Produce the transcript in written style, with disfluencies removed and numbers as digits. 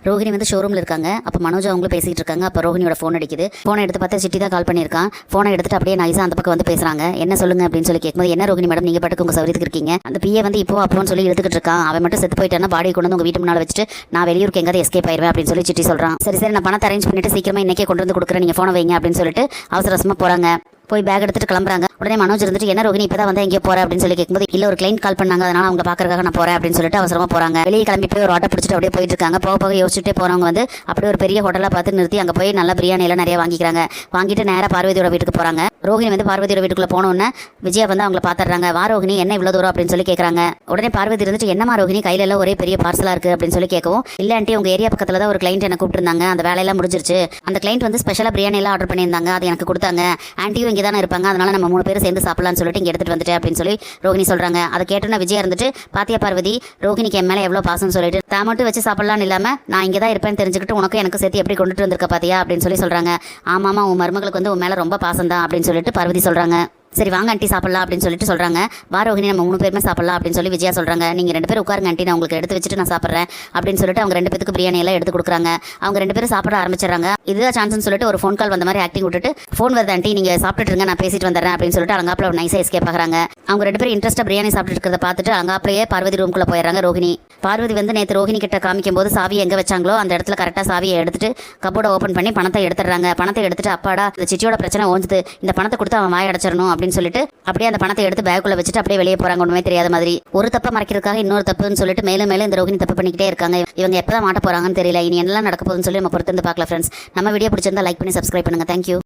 ரோஹிணி வந்து ஷோரூமில் இருக்காங்க. அப்போ மனோஜ் அவங்களும் பேசிகிட்டு இருக்காங்க. அப்போ ரோஹிணியோட ஃபோன் அடிக்குது. ஃபோனை எடுத்து பார்த்தா சிட்டி தான் கால் பண்ணியிருக்கான். ஃபோனை எடுத்துட்டு அப்படியே நைஸாக அந்த பக்கம் வந்து பேசுகிறாங்க. என்ன சொல்லுங்க அப்படின்னு சொல்லி கேட்கும்போது, என்ன ரோஹிணி மேடம் நீங்கள் பாட்டுக்கு உங்கள் சௌரியத்துக்கு இருக்கீங்க, அந்த பிஏ வந்து இப்போ அப்போன்னு சொல்லி எடுத்துக்கிட்டு இருக்கான், அவன் மட்டும் செத்து போயிட்டானா பாடியை கொண்டு வந்து உங்கள் வீட்டு முன்னால் வச்சுட்டு நான் வெளியூருக்கு எங்காவது எஸ்கேப் ஆயிடுவேன் அப்படின்னு சொல்லி சிட்டி சொல்கிறான். சரி சரி, நான் பணத்தை அரேஞ்ச் பண்ணிட்டு சீக்கிரமாக இன்னைக்கே கொண்டு வந்து கொடுக்குறேன், நீங்கள் ஃபோனை வைங்க அப்படின்னு சொல்லிட்டு அவசர அவசரமாக போகிறாங்க. போய் பேக் எடுத்துட்டு கிளம்புறாங்க. உடனே மனோஜ் இருந்துட்டு, என்ன ரோஹிணி இப்பதான் வந்து எங்கேயோ போற அப்படின்னு சொல்லி கேட்கும்போது, இல்ல ஒரு கிளைண்ட் கால் பண்ணாங்க, அதனால அவங்க பாக்குறதுக்காக நான் போறேன் அப்படின்னு சொல்லிட்டு அவசரமா போறாங்க. வெளியே கிளம்பி போய் ஒரு ஆட்டோ பிடிச்சிட்டு அப்படியே போயிட்டு இருக்காங்க. போக போக யோசிச்சுட்டே போறவங்க வந்து அப்படியே ஒரு பெரிய ஹோட்டலா பார்த்து நிறுத்தி அங்க போய் நல்ல பிரியாணி எல்லாம் நிறைய வாங்கிக்கிறாங்க. வாங்கிட்டு நேரா பார்வதியோட வீட்டுக்கு போறாங்க. ரோஹிணி வந்து பார்வதியோட வீட்டுக்குள்ள போனோன்னு விஜயா வந்து அவங்கள பாத்துறாங்க. வா ரோஹிணி, என்ன இவ்வளவு தூரம் அப்படின்னு சொல்லி கேட்கறாங்க. உடனே பார்வதி இருந்துட்டு, என்னமா ரோஹிணி கையில எல்லாம் ஒரே பெரிய பார்சலா இருக்கு அப்படின்னு சொல்லி கேட்கவும், இல்ல ஆண்டி உங்க ஏரியா பக்கத்துல தான் ஒரு கிளைண்ட் என்ன கூப்பிட்டுருந்தாங்க, அந்த வேலையெல்லாம் முடிஞ்சிருச்சு, அந்த கிளைண்ட் வந்து ஸ்பெஷலா பிரியாணி எல்லாம் ஆர்டர் பண்ணியிருந்தாங்க, அது எனக்கு கொடுத்தாங்க, ஆண்டியும் இங்கே தானே இருப்பாங்க, அதனால நம்ம 3 பேரும் சேர்ந்து சாப்பிடலாம்னு சொல்லிட்டு இங்கே எடுத்துட்டு வந்துட்டேன் அப்படின்னு சொல்லி ரோஹிணி சொல்றாங்க. அதை கேட்டோன்னா விஜயா இருந்துட்டு, பாத்தியா பார்வதி, ரோஹிணிக்கு என் மேலே எவ்வளோ பாசம்னு சொல்லிட்டு தான் மட்டும் வச்சு சாப்பிடலாம்னு இல்லாம நான் இங்கே தான் இருப்பேன்னு தெரிஞ்சுக்கிட்டு உனக்கு எனக்கு சேர்த்து எப்படி கொண்டுட்டு வந்திருக்க பாத்தியா அப்படின்னு சொல்லி சொல்றாங்க. ஆமாமா, உன் மருமகளுக்கு வந்து உன் மேலே ரொம்ப பாசம் தான் அப்படின்னு சொல்லிட்டு பார்வதி சொல்றாங்க. சரி வாங்க ஆண்டி சாப்பிடலாம் அப்படின்னு சொல்லிட்டு சொல்றாங்க. வா ரோஹிணி, நம்ம 3 பேருமே சாப்பிடலாம் அப்படின்னு சொல்லி விஜயா சொல்றாங்க. நீங்க 2 பேரும் உட்காருங்க ஆண்டி, நான் உங்களுக்கு எடுத்து வச்சுட்டு நான் சாப்பிட்றேன் அப்படின்னு சொல்லிட்டு அவங்க 2 பேருக்கு பிரியாணி எல்லாம் எடுத்து கொடுக்குறாங்க. அவங்க 2 பேரும் சாப்பிட ஆரம்பிச்சிடறாங்க. இதுதான் சான்ஸ்னு சொல்லிட்டு ஒரு ஃபோன் கால் வந்த மாதிரி ஆக்டிங் விட்டுட்டு, ஃபோன் வருது ஆண்டி, நீங்க சாப்பிட்டு இருங்க, நான் பேசிட்டு வந்துடுறேன் அப்படின்னு சொல்லிட்டு அலங்காப்பில் ஒரு நைஸா எஸ்கேப் ஆகுறாங்க. அவங்க 2 பேரும் இன்ட்ரெஸ்டா பிரியாணி சாப்பிட்டு இருக்கிறத பார்த்துட்டு அலங்காப்பிலேயே பார்வதி ரூம்குள்ள போயிடுறாங்க ரோஹிணி. பார்வதி வந்து நேற்று ரோஹிணி கிட்ட காமிக்கும் போது சாவி எங்க வச்சாங்களோ அந்த இடத்துல கரெக்டாக சாவியை எடுத்துட்டு கப்போர்டை ஓப்பன் பண்ணி பணத்தை எடுத்துடுறாங்க. பணத்தை எடுத்துட்டு, அப்பாடா இந்த சிட்டியோட பிரச்சனை ஓஞ்சுது, இந்த பணத்தை கொடுத்து அவன் வாய் அடைச்சிடணும் அப்படின்னு சொல்லிட்டு அப்படியே அந்த பணத்தை எடுத்து பேக்குள்ள வச்சுட்டு அப்படியே வெளியே போறாங்க. ஒண்ணுமே தெரியாத மாதிரி. ஒரு தப்பை மறைக்கிறதுக்காக இன்னொரு தப்புன்னு சொல்லிட்டு மேலும் மேலும் இந்த ரோஹிணி தப்பு பண்ணிக்கிட்டே இருக்காங்க. இவங்க எப்பதான் மாட்ட போறாங்கன்னு தெரியல. இனி என்னெல்லாம் நடக்க போகுதுன்னு சொல்லி நம்ம பொறுத்து இருந்து பார்க்கலாம் ஃப்ரெண்ட்ஸ். நம்ம வீடியோ பிடிச்சிருந்தா லைக் பண்ணி சப்ஸ்கிரைப் பண்ணுங்க. தேங்க்யூ.